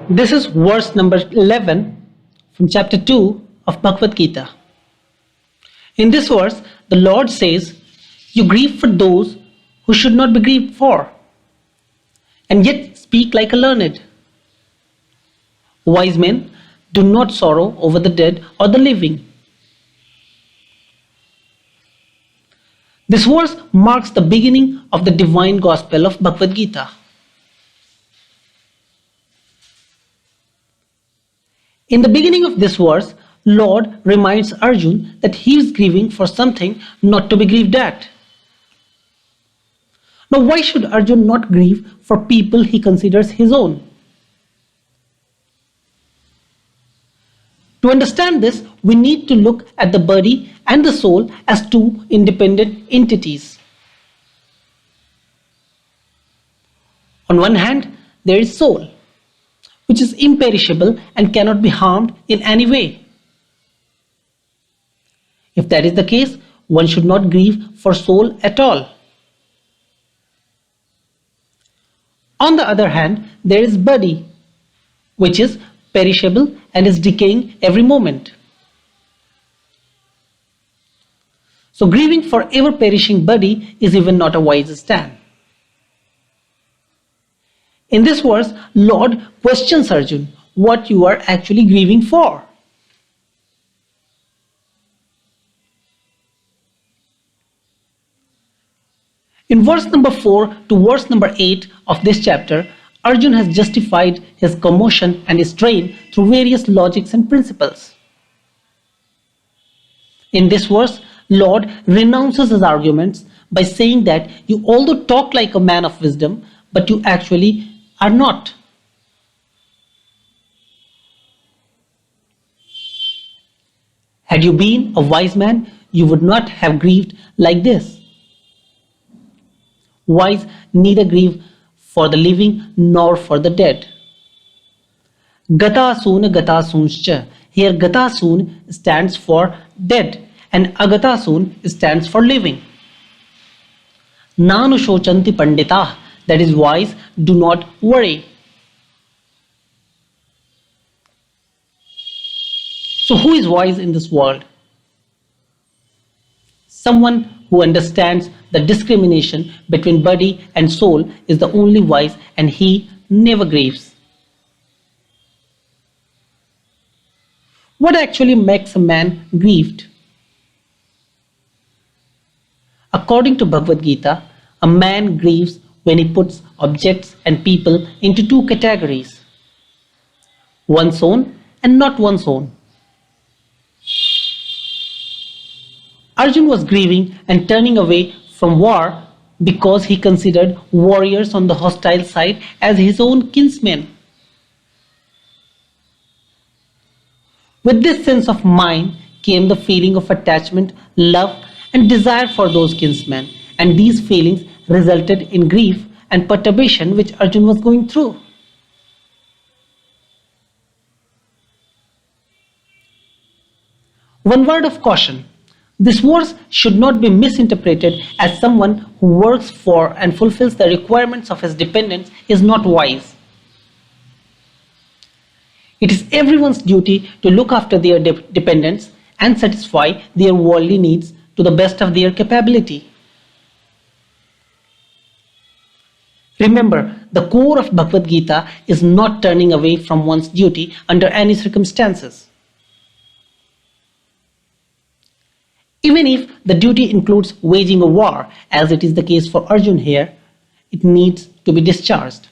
This is verse number 11 from chapter 2 of Bhagavad Gita. In this verse, the Lord says, "You grieve for those who should not be grieved for, and yet speak like a learned. Wise men do not sorrow over the dead or the living." This verse marks the beginning of the divine gospel of Bhagavad Gita. In the beginning of this verse, Lord reminds Arjun that he is grieving for something not to be grieved at. Now, why should Arjun not grieve for people he considers his own? To understand this, we need to look at the body and the soul as two independent entities. On one hand, there is soul, which is imperishable and cannot be harmed in any way. If that is the case, one should not grieve for soul at all. On the other hand, there is body, which is perishable and is decaying every moment. So grieving for ever perishing body is even not a wise stand. In this verse, Lord questions Arjun what you are actually grieving for. In verse number 4 to verse number 8 of this chapter, Arjun has justified his commotion and his strain through various logics and principles. In this verse, Lord renounces his arguments by saying that you although talk like a man of wisdom, but you actually are not. Had you been a wise man, you would not have grieved like this. Wise neither grieve for the living nor for the dead. Gatasun gatasuncha. Here gatasun stands for dead and agatasun stands for living. Nanu shochanti pandita. That is wise, do not worry. So who is wise in this world? Someone who understands the discrimination between body and soul is the only wise, and he never grieves. What actually makes a man grieved? According to Bhagavad Gita, a man grieves when he puts objects and people into two categories, one's own and not one's own. Arjun was grieving and turning away from war because he considered warriors on the hostile side as his own kinsmen. With this sense of mind came the feeling of attachment, love, and desire for those kinsmen, and these feelings resulted in grief and perturbation which Arjun was going through. One word of caution. This verse should not be misinterpreted as someone who works for and fulfills the requirements of his dependents is not wise. It is everyone's duty to look after their dependents and satisfy their worldly needs to the best of their capability. Remember, the core of Bhagavad Gita is not turning away from one's duty under any circumstances. Even if the duty includes waging a war, as it is the case for Arjun here, it needs to be discharged.